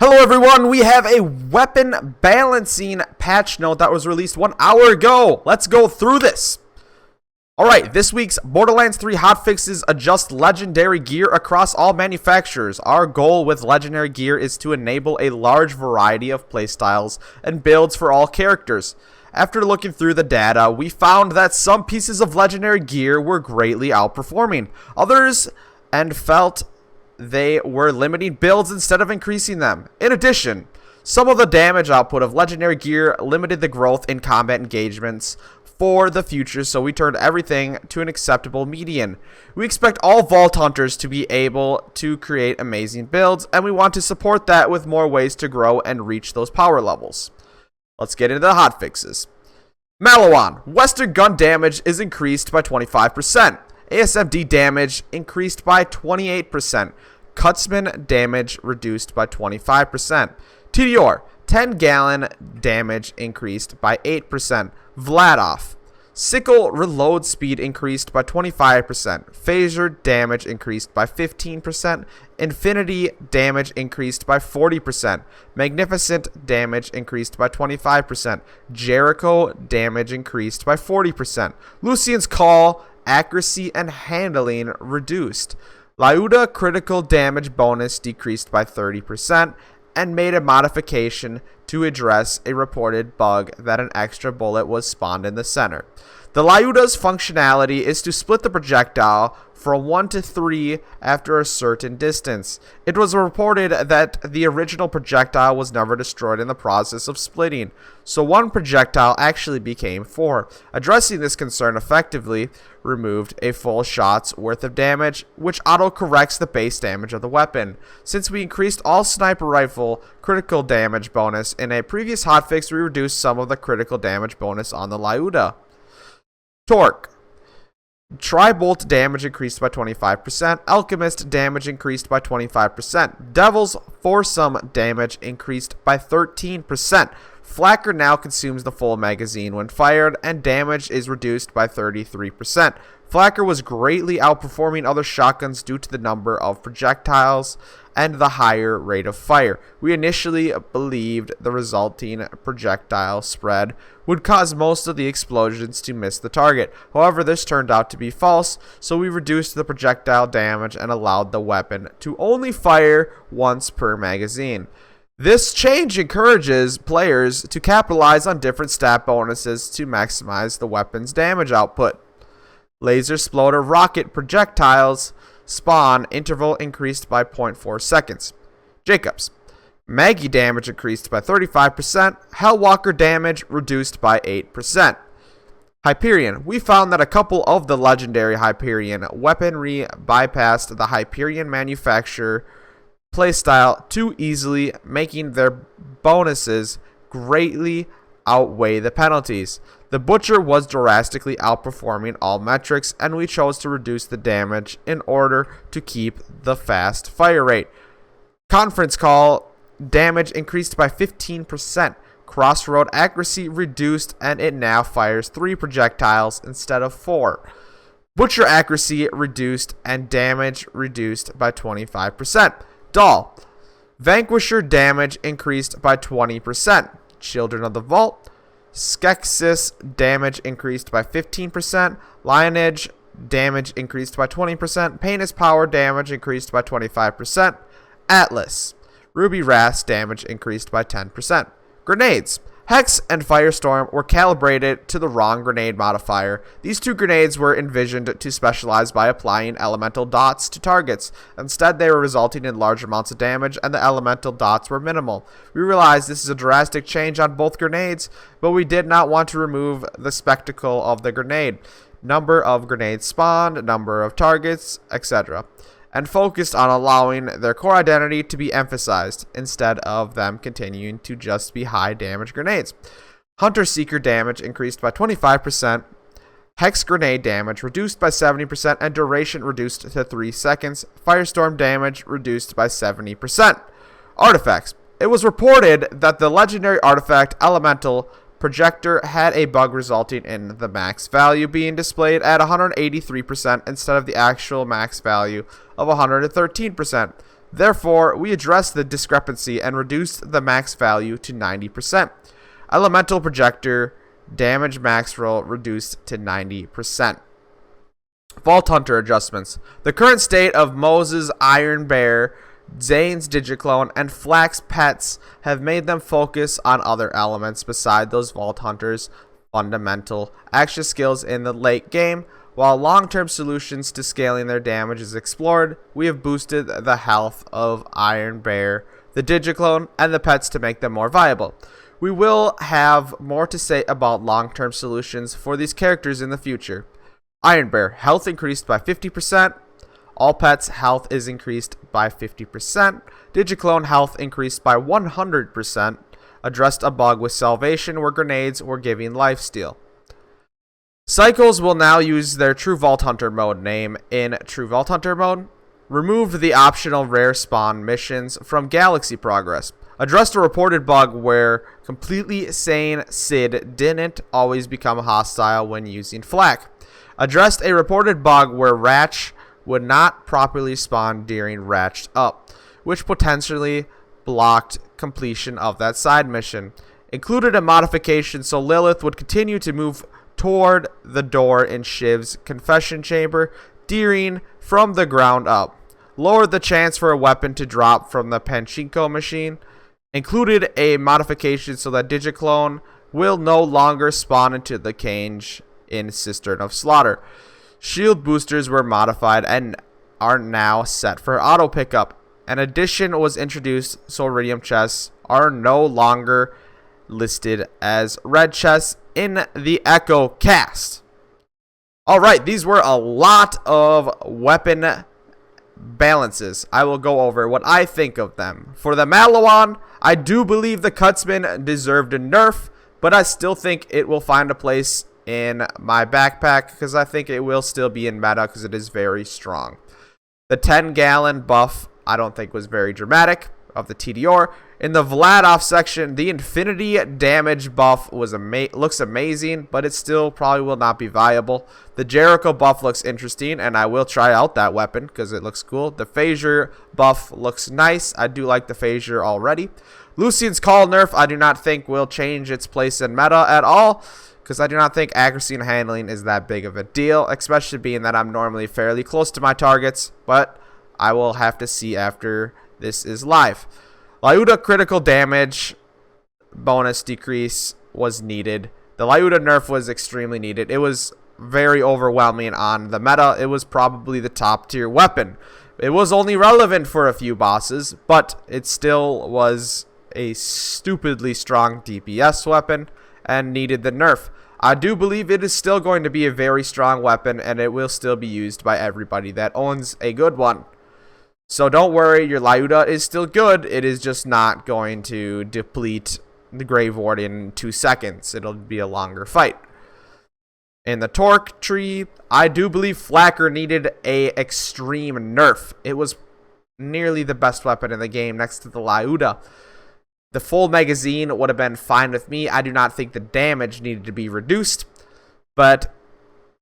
Hello everyone, we have a weapon balancing patch note that was released 1 hour ago. Let's go through this. Alright, this week's Borderlands 3 hotfixes adjust legendary gear across all manufacturers. Our goal with legendary gear is to enable a large variety of playstyles and builds for all characters. After looking through the data, we found that some pieces of legendary gear were greatly outperforming others and felt they were limiting builds instead of increasing them. In addition, some of the damage output of legendary gear limited the growth in combat engagements for the future, so we turned everything to an acceptable median. We expect all Vault Hunters to be able to create amazing builds, and we want to support that with more ways to grow and reach those power levels. Let's get into the hotfixes. Maliwan, Western gun damage is increased by 25%. ASMD damage increased by 28%. Cutsman damage reduced by 25%. TDR, 10-gallon damage increased by 8%. Vladov, sickle reload speed increased by 25%. Phaser damage increased by 15%. Infinity damage increased by 40%. Magnificent damage increased by 25%. Jericho damage increased by 40%. Lucian's Call accuracy and handling reduced. Lyuda critical damage bonus decreased by 30% and made a modification to address a reported bug that an extra bullet was spawned in the center. The Lyuda's functionality is to split the projectile from 1 to 3 after a certain distance. It was reported that the original projectile was never destroyed in the process of splitting, so one projectile actually became 4. Addressing this concern effectively removed a full shot's worth of damage, which auto-corrects the base damage of the weapon. Since we increased all sniper rifle critical damage bonus in a previous hotfix, we reduced some of the critical damage bonus on the Lyuda. Torque. Tri-bolt damage increased by 25%. Alchemist damage increased by 25%. Devil's foursome damage increased by 13%. Flakker now consumes the full magazine when fired, and damage is reduced by 33%. Flakker was greatly outperforming other shotguns due to the number of projectiles and the higher rate of fire. We initially believed the resulting projectile spread would cause most of the explosions to miss the target. However, this turned out to be false, so we reduced the projectile damage and allowed the weapon to only fire once per magazine. This change encourages players to capitalize on different stat bonuses to maximize the weapon's damage output. Laser Sploder rocket projectiles spawn interval increased by 0.4 seconds. Jacobs. Maggie damage increased by 35%. Hellwalker damage reduced by 8%. Hyperion. We found that a couple of the legendary Hyperion weaponry bypassed the Hyperion manufacturer playstyle too easily, making their bonuses greatly outweigh the penalties. The Butcher was drastically outperforming all metrics, and we chose to reduce the damage in order to keep the fast fire rate. Conference Call damage increased by 15%. Crossroad accuracy reduced, and it now fires 3 projectiles instead of 4. Butcher accuracy reduced and damage reduced by 25%. Doll. Vanquisher damage increased by 20%. Children of the Vault. Skeksis damage increased by 15%. Lionage damage increased by 20%. Painus power damage increased by 25%. Atlas. Ruby Ras damage increased by 10%. Grenades. Hex and Firestorm were calibrated to the wrong grenade modifier. These two grenades were envisioned to specialize by applying elemental dots to targets. Instead, they were resulting in large amounts of damage, and the elemental dots were minimal. We realized this is a drastic change on both grenades, but we did not want to remove the spectacle of the grenade, number of grenades spawned, number of targets, etc., and focused on allowing their core identity to be emphasized instead of them continuing to just be high damage grenades. Hunter Seeker damage increased by 25%, Hex grenade damage reduced by 70%, and duration reduced to 3 seconds. Firestorm damage reduced by 70%. Artifacts. It was reported that the legendary artifact Elemental Projector had a bug resulting in the max value being displayed at 183% instead of the actual max value of 113%. Therefore, we addressed the discrepancy and reduced the max value to 90%. Elemental Projector, damage max roll reduced to 90%. Vault Hunter adjustments. The current state of Moses' Iron Bear, Zane's Digiclone, and Flack's pets have made them focus on other elements beside those Vault Hunters' fundamental action skills in the late game. While long-term solutions to scaling their damage is explored, we have boosted the health of Iron Bear, the Digiclone, and the pets to make them more viable. We will have more to say about long-term solutions for these characters in the future. Iron Bear, health increased by 50%. All pets' health is increased by 50%. Digiclone health increased by 100%. Addressed a bug with Salvation where grenades were giving lifesteal. Cycles will now use their True Vault Hunter mode name in True Vault Hunter mode. Removed the optional rare spawn missions from Galaxy Progress. Addressed a reported bug where completely sane Sid didn't always become hostile when using Flak. Addressed a reported bug where Ratch would not properly spawn during Ratched Up, which potentially blocked completion of that side mission. Included a modification so Lilith would continue to move toward the door in Shiv's confession chamber, steering from the ground up. Lowered the chance for a weapon to drop from the Pachinko machine. Included a modification so that Digiclone will no longer spawn into the cage in Cistern of Slaughter. Shield boosters were modified and are now set for auto pickup. An addition was introduced so Iridium chests are no longer listed as red chests in the Echo cast. Alright, these were a lot of weapon balances. I will go over what I think of them. For the Malawan, I do believe the Cutsman deserved a nerf, but I still think it will find a place in my backpack because I think it will still be in meta because it is very strong. The 10-gallon buff I don't think was very dramatic of the TDR. In the Vladoff section, the infinity damage buff was looks amazing, but it still probably will not be viable. The Jericho buff looks interesting, and I will try out that weapon because it looks cool. The Phasure buff looks nice. I do like the Phasure already. Lucian's Call nerf I do not think will change its place in meta at all, because I do not think accuracy and handling is that big of a deal, especially being that I'm normally fairly close to my targets, but I will have to see after this is live. Lyuda critical damage bonus decrease was needed. The Lyuda nerf was extremely needed. It was very overwhelming on the meta. It was probably the top tier weapon. It was only relevant for a few bosses, but it still was a stupidly strong DPS weapon and needed the nerf. I do believe it is still going to be a very strong weapon, and it will still be used by everybody that owns a good one. So don't worry, your Lyuda is still good. It is just not going to deplete the Grave Ward in 2 seconds. It'll be a longer fight. In the Torque tree, I do believe Flakker needed a extreme nerf. It was nearly the best weapon in the game next to the Lyuda. The full magazine would have been fine with me. I do not think the damage needed to be reduced, but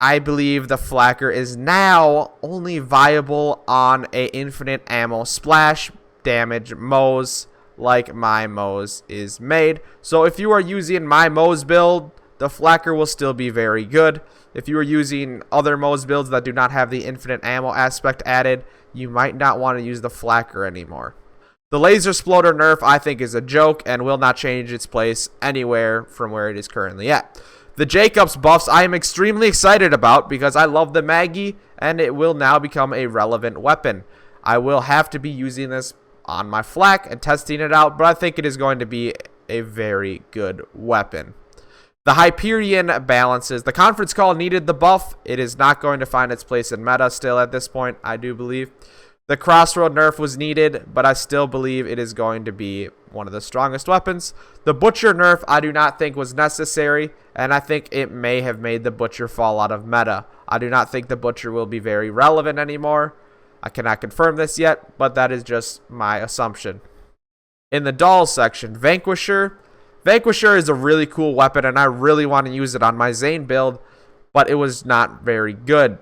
I believe the Flakker is now only viable on a infinite ammo splash damage Moze like my Moze is made. So if you are using my Moze build, the Flakker will still be very good. If you are using other Moze builds that do not have the infinite ammo aspect added, you might not want to use the Flakker anymore. The Laser Sploder nerf I think is a joke and will not change its place anywhere from where it is currently at. The Jacobs buffs I am extremely excited about because I love the Maggie and it will now become a relevant weapon. I will have to be using this on my flak and testing it out, but I think it is going to be a very good weapon. The Hyperion balances. The Conference Call needed the buff. It is not going to find its place in meta still at this point, I do believe. The Crossroad nerf was needed, but I still believe it is going to be one of the strongest weapons. The Butcher nerf I do not think was necessary, and I think it may have made the Butcher fall out of meta. I do not think the Butcher will be very relevant anymore. I cannot confirm this yet, but that is just my assumption. In the Dolls section, Vanquisher. Vanquisher is a really cool weapon, and I really want to use it on my Zane build, but it was not very good.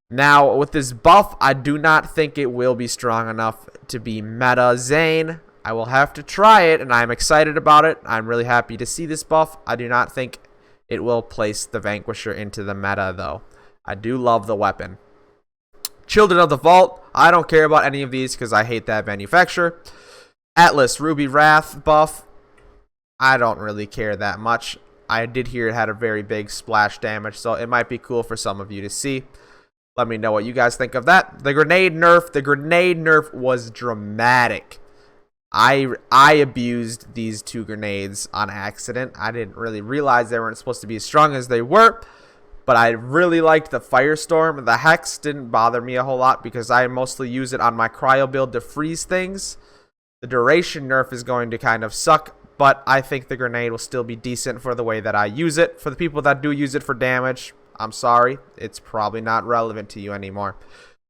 Now, with this buff, I do not think it will be strong enough to be meta Zane. I will have to try it, and I'm excited about it. I'm really happy to see this buff. I do not think it will place the Vanquisher into the meta, though. I do love the weapon. Children of the Vault. I don't care about any of these because I hate that manufacturer. Atlas Ruby Wrath buff. I don't really care that much. I did hear it had a very big splash damage, so it might be cool for some of you to see. Let me know what you guys think of that. The grenade nerf. The grenade nerf was dramatic. I abused these 2 grenades on accident. I didn't really realize they weren't supposed to be as strong as they were. But I really liked the Firestorm. The Hex didn't bother me a whole lot because I mostly use it on my cryo build to freeze things. The duration nerf is going to kind of suck, but I think the grenade will still be decent for the way that I use it. For the people that do use it for damage, I'm sorry, it's probably not relevant to you anymore.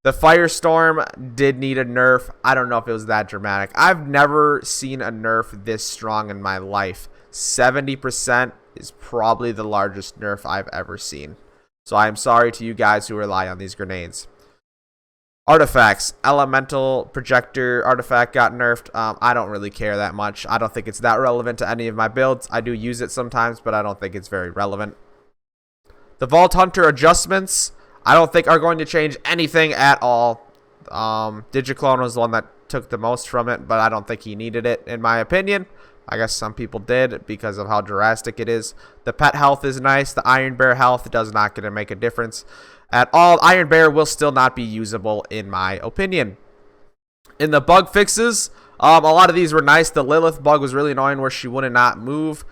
The Firestorm did need a nerf. I don't know if it was that dramatic. I've never seen a nerf this strong in my life. 70% is probably the largest nerf I've ever seen. So I'm sorry to you guys who rely on these grenades. Artifacts. Elemental Projector Artifact got nerfed. I don't really care that much. I don't think it's that relevant to any of my builds. I do use it sometimes, but I don't think it's very relevant. The Vault Hunter adjustments, I don't think are going to change anything at all. Digiclone was the one that took the most from it, but I don't think he needed it, in my opinion. I guess some people did because of how drastic it is. The pet health is nice. The Iron Bear health does not going to make a difference at all. Iron Bear will still not be usable, in my opinion. In the bug fixes, a lot of these were nice. The Lilith bug was really annoying where she would not move.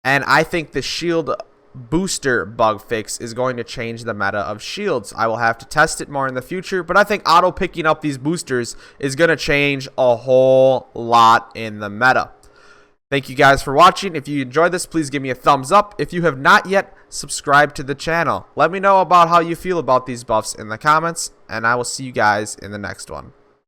And I think the shield booster bug fix is going to change the meta of shields. I will have to test it more in the future, but I think auto picking up these boosters is going to change a whole lot in the meta. Thank you guys for watching. If you enjoyed this, please give me a thumbs up. If you have not yet subscribed to the channel, let me know about how you feel about these buffs in the comments, and I will see you guys in the next one.